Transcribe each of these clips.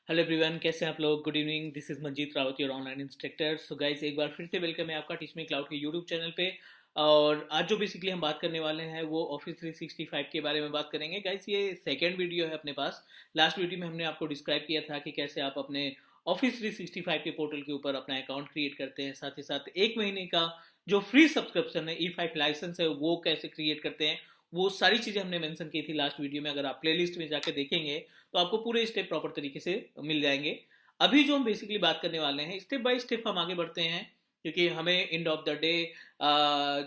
Hello everyone, कैसे हैं आप लोग। Good evening, this is Manjeet Rawat, your online instructor. So guys, एक बार फिर से वेलकम है आपका टीच मी क्लाउड के यूट्यूब चैनल पे। और आज जो बेसिकली हम बात करने वाले हैं वो ऑफिस 365 के बारे में बात करेंगे। गाइस, ये सेकेंड वीडियो है अपने पास। लास्ट वीडियो में हमने आपको डिस्क्राइब किया था कि कैसे आप अपने ऑफिस 365 के पोर्टल के ऊपर अपना अकाउंट क्रिएट करते हैं, साथ ही साथ एक महीने का जो फ्री सब्सक्रिप्शन है, ई5 लाइसेंस है, वो कैसे क्रिएट करते हैं। वो सारी चीज़ें हमने मेंशन की थी लास्ट वीडियो में। अगर आप प्लेलिस्ट में जाकर देखेंगे तो आपको पूरे स्टेप प्रॉपर तरीके से मिल जाएंगे। अभी जो हम बेसिकली बात करने वाले हैं, स्टेप बाय स्टेप हम आगे बढ़ते हैं, क्योंकि हमें एंड ऑफ द डे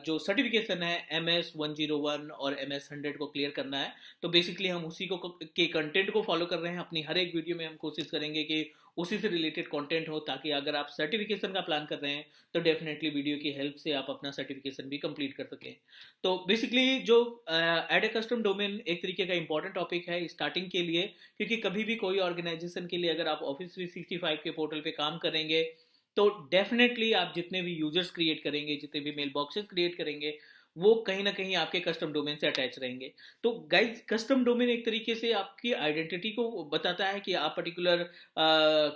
जो सर्टिफिकेशन है MS 101 और MS 100 को क्लियर करना है। तो बेसिकली हम उसी को के कंटेंट को फॉलो कर रहे हैं। अपनी हर एक वीडियो में हम कोशिश करेंगे कि उसी से रिलेटेड कंटेंट हो, ताकि अगर आप सर्टिफिकेशन का प्लान कर रहे हैं तो डेफिनेटली वीडियो की हेल्प से आप अपना सर्टिफिकेशन भी कंप्लीट कर सकें। तो बेसिकली जो एड ए कस्टम डोमेन एक तरीके का इंपॉर्टेंट टॉपिक है स्टार्टिंग के लिए, क्योंकि कभी भी कोई ऑर्गेनाइजेशन के लिए अगर आप ऑफिस 365 के पोर्टल पे काम करेंगे तो डेफिनेटली आप जितने भी यूजर्स क्रिएट करेंगे, जितने भी मेल बॉक्सेस क्रिएट करेंगे, वो कहीं ना कहीं आपके कस्टम डोमेन से अटैच रहेंगे। तो गाइज, कस्टम डोमेन एक तरीके से आपकी आइडेंटिटी को बताता है कि आप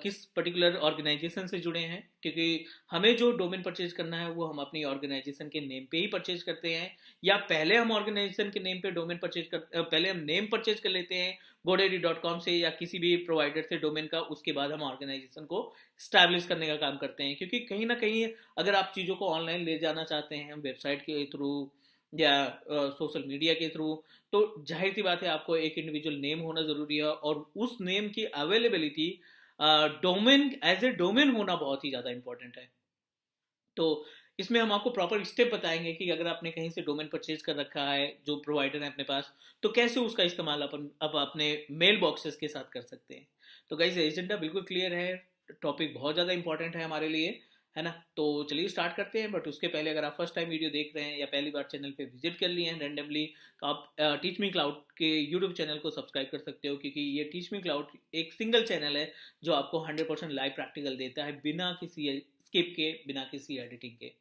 किस पर्टिकुलर ऑर्गेनाइजेशन से जुड़े हैं, क्योंकि हमें जो डोमेन परचेज करना है वो हम अपनी ऑर्गेनाइजेशन के नेम पे ही परचेज करते हैं, या पहले हम ऑर्गेनाइजेशन के नेम पे डोमेन पहले हम नेम परचेज कर लेते हैं godaddy.com से या किसी भी प्रोवाइडर से डोमेन का, उसके बाद हम ऑर्गेनाइजेशन को स्टैब्लिश करने का काम करते हैं। क्योंकि कहीं ना कहीं अगर आप चीज़ों को ऑनलाइन ले जाना चाहते हैं वेबसाइट के थ्रू या सोशल मीडिया के थ्रू, तो जाहिर सी बात है आपको एक इंडिविजुअल नेम होना ज़रूरी है, और उस नेम की availability domain as a domain होना बहुत ही ज़्यादा इंपॉर्टेंट है। तो इसमें हम आपको प्रॉपर स्टेप बताएंगे कि अगर आपने कहीं से डोमेन परचेज कर रखा है, जो प्रोवाइडर है अपने पास, तो कैसे उसका इस्तेमाल अपन अब अपने मेल बॉक्सेस के साथ कर सकते हैं। तो गाइस, एजेंडा बिल्कुल क्लियर है, टॉपिक बहुत ज़्यादा इंपॉर्टेंट है हमारे लिए, है ना। तो चलिए स्टार्ट करते हैं। बट उसके पहले, अगर आप फर्स्ट टाइम वीडियो देख रहे हैं या पहली बार चैनल पे विजिट कर लिए हैं रैंडमली, तो आप टीच मी क्लाउड के यूट्यूब चैनल को सब्सक्राइब कर सकते हो, क्योंकि ये टीच मी क्लाउड एक सिंगल चैनल है जो आपको 100% लाइव प्रैक्टिकल देता है, बिना किसी स्किप के, बिना किसी एडिटिंग के।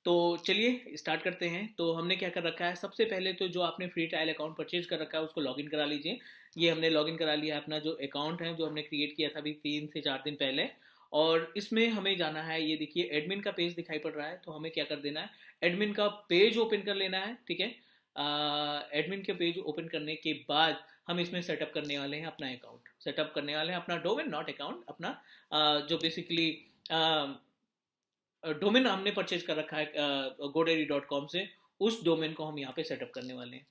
तो चलिए स्टार्ट करते हैं। तो हमने क्या कर रखा है, सबसे पहले तो जो आपने फ्री ट्रायल अकाउंट परचेज कर रखा है उसको लॉगिन करा लीजिए। ये हमने लॉगिन करा लिया है, अपना जो अकाउंट है जो हमने क्रिएट किया था अभी 3 से 4 दिन पहले। और इसमें हमें जाना है, ये देखिए एडमिन का पेज दिखाई पड़ रहा है, तो हमें क्या कर देना है, एडमिन का पेज ओपन कर लेना है। ठीक है, एडमिन के पेज ओपन करने के बाद हम इसमें सेटअप करने वाले हैं अपना अकाउंट, सेटअप करने वाले हैं अपना डोमेन, नॉट अकाउंट, अपना जो बेसिकली डोमेन हमने परचेज कर रखा है godaddy.com से, उस डोमेन को हम यहाँ पे सेटअप करने वाले हैं।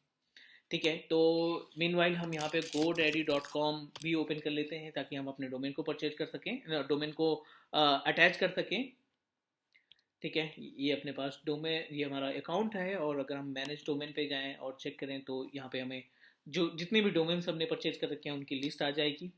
ठीक है, तो मीनवाइल हम यहाँ पे godaddy.com भी ओपन कर लेते हैं, ताकि हम अपने डोमेन को परचेज कर सकें, डोमेन को अटैच कर सकें। ठीक है, ये अपने पास डोमेन, ये हमारा अकाउंट है। और अगर हम मैनेज डोमेन पे जाएं और चेक करें तो यहाँ पे हमें जो जितने भी डोमेन्स हमने परचेज कर रखे हैं उनकी लिस्ट आ जाएगी।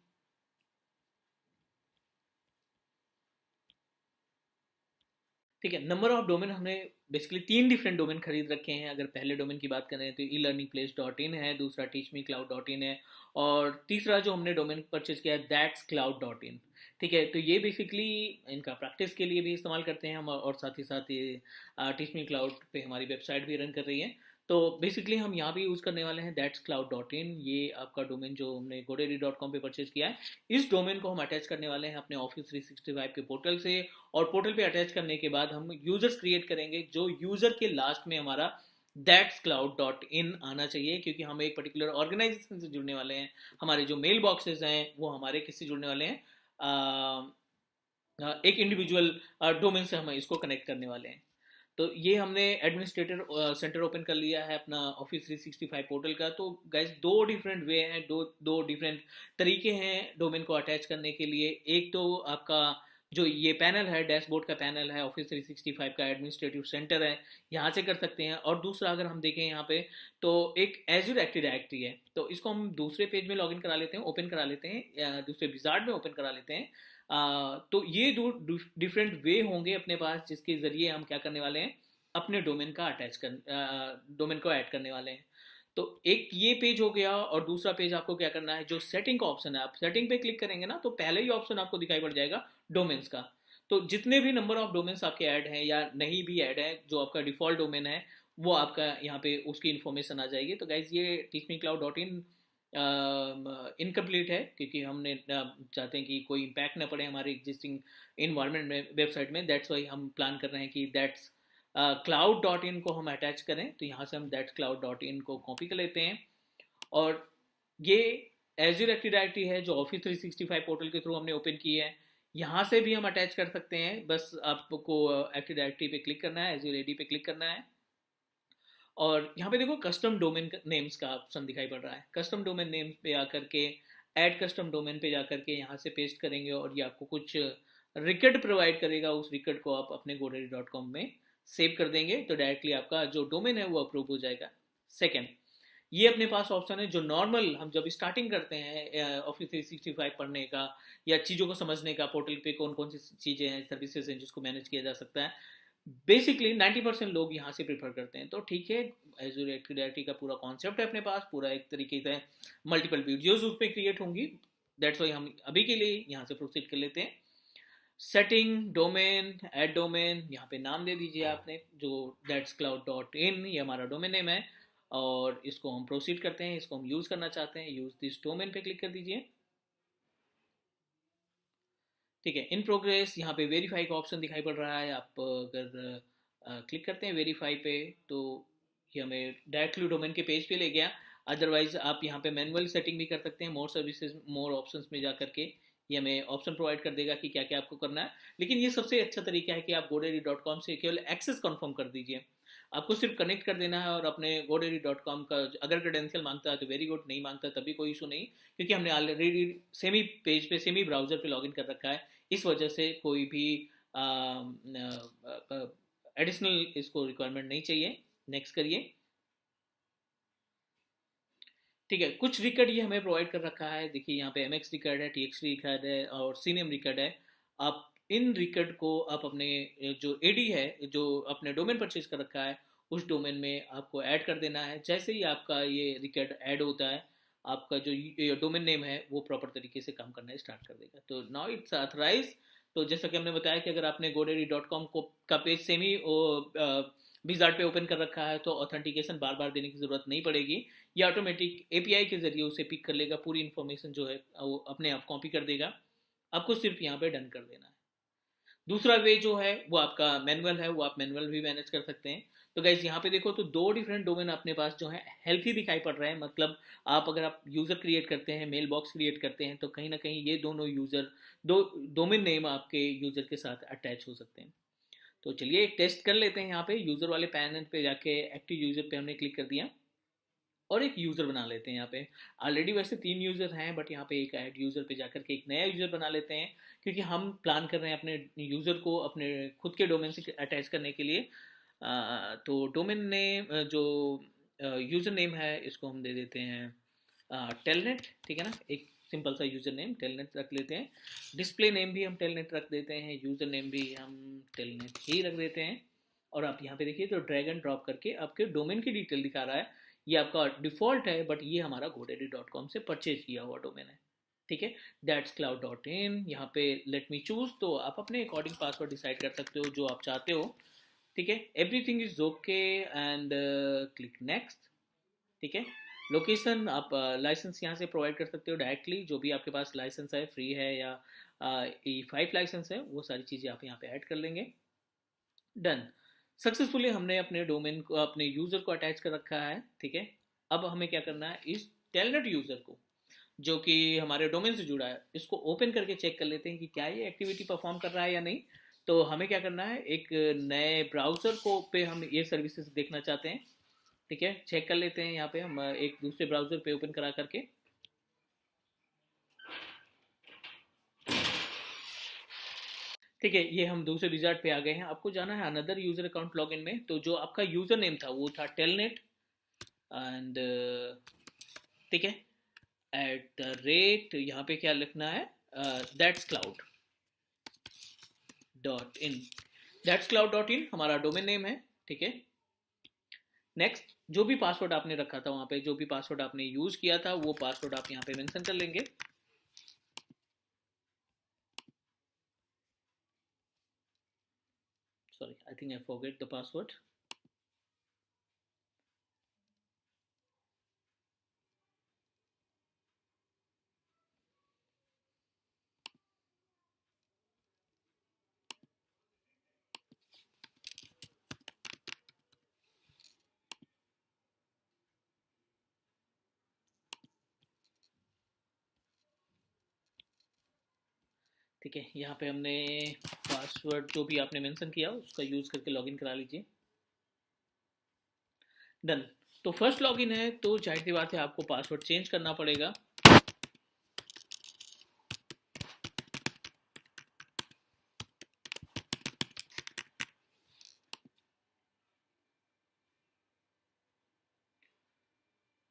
ठीक है, नंबर ऑफ डोमेन हमने बेसिकली 3 डिफरेंट डोमेन खरीद रखे हैं। अगर पहले डोमेन की बात करें तो e-learningplace.in है, दूसरा teachmecloud.in है, और तीसरा जो हमने डोमेन परचेज किया है दैट्स cloud.in। ठीक है, तो ये बेसिकली इनका प्रैक्टिस के लिए भी इस्तेमाल करते हैं हम, और साथ ही साथ ये टीच मी क्लाउड पे हमारी वेबसाइट भी रन कर रही है। तो बेसिकली हम यहाँ भी यूज़ करने वाले हैं दैट्स cloud.in। ये आपका डोमेन जो हमने godaddy.com पे परचेज किया है, इस डोमेन को हम अटैच करने वाले हैं अपने ऑफिस 365 के पोर्टल से। और पोर्टल पे अटैच करने के बाद हम यूजर्स क्रिएट करेंगे, जो यूजर के लास्ट में हमारा दैट्स cloud.in आना चाहिए, क्योंकि हम एक पर्टिकुलर ऑर्गेनाइजेशन से जुड़ने वाले हैं। हमारे जो मेल बॉक्सेस हैं वो हमारे किससे जुड़ने वाले हैं, एक इंडिविजुअल डोमेन से हम इसको कनेक्ट करने वाले हैं। तो ये हमने एडमिनिस्ट्रेटर सेंटर ओपन कर लिया है अपना ऑफिस 365 पोर्टल का। तो गाइज, दो डिफरेंट वे हैं, दो डिफरेंट तरीके हैं डोमेन को अटैच करने के लिए। एक तो आपका जो ये पैनल है, डैशबोर्ड का पैनल है, ऑफिस 365 का एडमिनिस्ट्रेटिव सेंटर है, यहाँ से कर सकते हैं। और दूसरा अगर हम देखें यहाँ पे, तो एक एज्योर एक्टिव डायरेक्टरी है, तो इसको हम दूसरे पेज में लॉगिन करा लेते हैं, ओपन करा लेते हैं, या दूसरे विजार्ड में ओपन करा लेते हैं। तो ये दो डिफरेंट वे होंगे अपने पास, जिसके ज़रिए हम क्या करने वाले हैं, अपने डोमेन को ऐड करने वाले हैं। तो एक ये पेज हो गया, और दूसरा पेज आपको क्या करना है, जो सेटिंग का ऑप्शन है, आप सेटिंग पे क्लिक करेंगे ना, तो पहले ही ऑप्शन आपको दिखाई पड़ जाएगा डोमेन्स का। तो जितने भी नंबर ऑफ डोमेन्स आपके ऐड हैं या नहीं भी ऐड है, जो आपका डिफॉल्ट डोमेन है वो आपका यहाँ पे उसकी इन्फॉर्मेशन आ जाएगी। तो गाइज, ये teachmecloud.in इनकम्प्लीट है, क्योंकि हमने चाहते हैं कि कोई इम्पैक्ट ना पड़े हमारे एग्जिस्टिंग इन्वायरमेंट में, वेबसाइट में। दैट्स वाई हम प्लान कर रहे हैं कि दैट्स क्लाउड डॉट इन को हम अटैच करें। तो यहाँ से हम दैट्स क्लाउड डॉट इन को कॉपी कर लेते हैं, और ये एज्योर एक्टिव डायरेक्टरी है जो ऑफिस 365 पोर्टल के थ्रू हमने ओपन की है। यहाँ से भी हम अटैच कर सकते हैं, बस आपको एक्टिव डायरेक्टरी पे क्लिक करना है, एज्योर एडी पे क्लिक करना है, और यहाँ पे देखो कस्टम डोमेन नेम्स का ऑप्शन दिखाई पड़ रहा है। कस्टम डोमेन नेम्स पे आकर के ऐड कस्टम डोमेन पे जाकर के यहाँ से पेस्ट करेंगे, और ये आपको कुछ रिकॉर्ड प्रोवाइड करेगा। उस रिकॉर्ड को आप अपने godaddy.com में सेव कर देंगे तो डायरेक्टली आपका जो डोमेन है वो अप्रूव हो जाएगा। सेकेंड, ये अपने पास ऑप्शन है जो नॉर्मल हम जब स्टार्टिंग करते हैं ऑफिस 365 पढ़ने का या चीज़ों को समझने का, पोर्टल पे कौन कौन सी चीज़ें हैं, सर्विसेज हैं जिसको मैनेज किया जा सकता है, बेसिकली 90% लोग यहाँ से प्रेफर करते हैं। तो ठीक है, एज्योर एक्टिव डायरेक्टरी का पूरा कॉन्सेप्ट है अपने पास, पूरा एक तरीके से मल्टीपल वीडियोज उस पर क्रिएट होंगी। दैट्स वाई हम अभी के लिए यहाँ से प्रोसीड कर लेते हैं। सेटिंग डोमेन, एड डोमेन, यहाँ पे नाम दे दीजिए आपने जो दैट्स क्लाउड डॉट इन, ये हमारा डोमेन नेम है, और इसको हम प्रोसीड करते हैं, इसको हम यूज़ करना चाहते हैं, यूज़ दिस डोमेन पे क्लिक कर दीजिए। ठीक है, इन प्रोग्रेस, यहाँ पे वेरीफाई का ऑप्शन दिखाई पड़ रहा है। आप अगर क्लिक करते हैं वेरीफाई पे तो ये हमें डायरेक्टली डोमेन के पेज पे ले गया। अदरवाइज आप यहाँ पे मैनुअल सेटिंग भी कर सकते हैं, मोर सर्विसेज मोर ऑप्शंस में जा करके ये हमें ऑप्शन प्रोवाइड कर देगा कि क्या क्या आपको करना है। लेकिन ये सबसे अच्छा तरीका है कि आप godaddy.com से केवल एक्सेस कन्फर्म कर दीजिए। आपको सिर्फ कनेक्ट कर देना है, और अपने godaddy.com का अगर क्रेडेंशियल मांगता है तो वेरी गुड, नहीं मांगता तभी कोई इशू नहीं, क्योंकि हमने ऑलरेडी सेमी पेज पे, सेमी ब्राउजर पे लॉगिन कर रखा है। इस वजह से कोई भी एडिशनल इसको रिक्वायरमेंट नहीं चाहिए। नेक्स्ट करिए। ठीक है, कुछ रिकॉर्ड ये हमें प्रोवाइड कर रखा है। देखिए यहाँ पे MX रिकॉर्ड है, TXT रिकॉर्ड है, और सीनियम रिकॉर्ड है। आप इन रिकॉर्ड को आप अपने जो एडी है, जो अपने डोमेन परचेज कर रखा है, उस डोमेन में आपको ऐड कर देना है। जैसे ही आपका ये रिकॉर्ड ऐड होता है, आपका जो डोमेन नेम है वो प्रॉपर तरीके से काम करना स्टार्ट कर देगा। तो नाउ इट्स ऑथराइज। तो जैसा कि हमने बताया कि अगर आपने godaddy.com को का पेज सेम ही विजार्ड पे ओपन कर रखा है तो ऑथेंटिकेशन बार बार देने की जरूरत नहीं पड़ेगी। ये ऑटोमेटिक एपीआई के जरिए उसे पिक कर लेगा, पूरी इन्फॉर्मेशन जो है वो अपने आप कॉपी कर देगा। आपको सिर्फ यहाँ पे डन कर देना है। दूसरा वे जो है वो आपका मैनुअल है, वो आप मैनुअल भी मैनेज कर सकते हैं। तो गाइज यहाँ पे देखो तो दो डिफरेंट डोमेन अपने पास जो है हेल्थी दिखाई पड़ रहे हैं। मतलब आप अगर आप यूज़र क्रिएट करते हैं, मेल बॉक्स क्रिएट करते हैं, तो कहीं ना कहीं ये दोनों यूज़र, दो डोमेन नेम आपके यूज़र के साथ अटैच हो सकते हैं। तो चलिए एक टेस्ट कर लेते हैं। यहाँ पे यूज़र वाले पैनल पे जाके एक्टिव यूज़र पे हमने क्लिक कर दिया, और एक यूज़र बना लेते हैं। यहाँ पे ऑलरेडी वैसे 3 यूज़र हैं, बट यहाँ पे एक ऐड यूज़र पे जाकर के एक नया यूज़र बना लेते हैं, क्योंकि हम प्लान कर रहे हैं अपने यूज़र को अपने खुद के डोमेन से अटैच करने के लिए। तो डोमेन ने जो यूज़र नेम है इसको हम दे देते हैं टेलनेट। ठीक है ना, एक सिंपल सा यूज़र नेम टेलनेट रख लेते हैं। डिस्प्ले नेम भी हम टेलनेट रख देते हैं, यूज़र नेम भी हम टेलनेट ही रख देते हैं। और आप यहाँ पे देखिए तो ड्रैग एंड ड्रॉप करके आपके डोमेन की डिटेल दिखा रहा है। ये आपका डिफ़ॉल्ट है, बट ये हमारा godaddy.com से परचेज किया हुआ डोमेन है। ठीक है, दैट्स क्लाउड डॉट इन। यहाँ पे लेट मी चूज, तो आप अपने अकॉर्डिंग पासवर्ड डिसाइड कर सकते हो जो आप चाहते हो। ठीक है, everything is okay and click next. ठीक है, लोकेशन आप लाइसेंस यहाँ से प्रोवाइड कर सकते हो डायरेक्टली, जो भी आपके पास लाइसेंस है, फ्री है या E5 लाइसेंस है, वो सारी चीज़ें आप यहाँ पे ऐड कर लेंगे। डन। सक्सेसफुली हमने अपने डोमेन को, अपने यूज़र को अटैच कर रखा है। ठीक है, अब हमें क्या करना है, इस टेलनेट यूज़र को जो कि हमारे डोमेन से जुड़ा है, इसको ओपन करके चेक कर लेते हैं कि क्या ये एक्टिविटी परफॉर्म कर रहा है या नहीं। तो हमें क्या करना है, एक नए ब्राउज़र को पे हम ये सर्विसेज देखना चाहते हैं। ठीक है, चेक कर लेते हैं। यहाँ पे हम एक दूसरे ब्राउज़र पे ओपन करा करके, ठीक है, ये हम दूसरे विजार्ड पे आ गए हैं। आपको जाना है अनदर यूज़र अकाउंट लॉगिन में। तो जो आपका यूज़र नेम था वो था टेलनेट एंड, ठीक है, एट द रेट, यहाँ पे क्या लिखना है, that's cloud dot in. That's cloud dot in हमारा डोमेन नेम है। ठीक है, नेक्स्ट, जो भी पासवर्ड आपने रखा था वहाँ पे, जो भी पासवर्ड आपने यूज़ किया था वो पासवर्ड आप यहाँ पे मेंशन कर लेंगे। Sorry, I think I forget the password. ठीक है, यहाँ पे हमने पासवर्ड जो भी आपने मेंशन किया उसका यूज़ करके लॉगिन करा लीजिए। डन। तो फर्स्ट लॉगिन है तो जाहिर सी बात है आपको पासवर्ड चेंज करना पड़ेगा।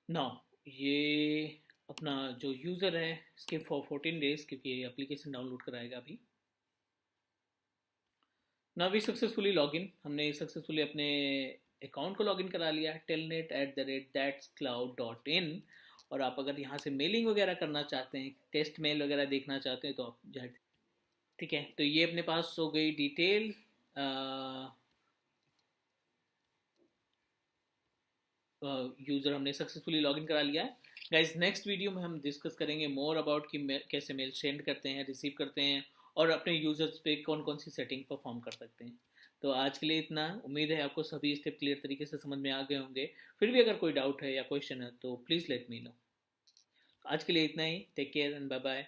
नाउ ये अपना जो यूज़र है इसके फॉर 14 डेज, क्योंकि ये एप्लीकेशन डाउनलोड कराएगा अभी। नाउ वी सक्सेसफुली लॉगिन, हमने सक्सेसफुली अपने अकाउंट को लॉगिन करा लिया है telnet@thatscloud.in। और आप अगर यहाँ से मेलिंग वगैरह करना चाहते हैं, टेस्ट मेल वगैरह देखना चाहते हैं तो आप जाए। ठीक है, तो ये अपने पास हो गई डिटेल। यूज़र हमने सक्सेसफुली लॉगिन करा लिया है। गाइज नेक्स्ट वीडियो में हम डिस्कस करेंगे मोर अबाउट कि कैसे मेल सेंड करते हैं, रिसीव करते हैं, और अपने यूज़र्स पे कौन कौन सी सेटिंग परफॉर्म कर सकते हैं। तो आज के लिए इतना, उम्मीद है आपको सभी स्टेप क्लियर तरीके से समझ में आ गए होंगे। फिर भी अगर कोई डाउट है या क्वेश्चन है तो प्लीज़ लेट मी नो। आज के लिए इतना ही, take care and bye bye.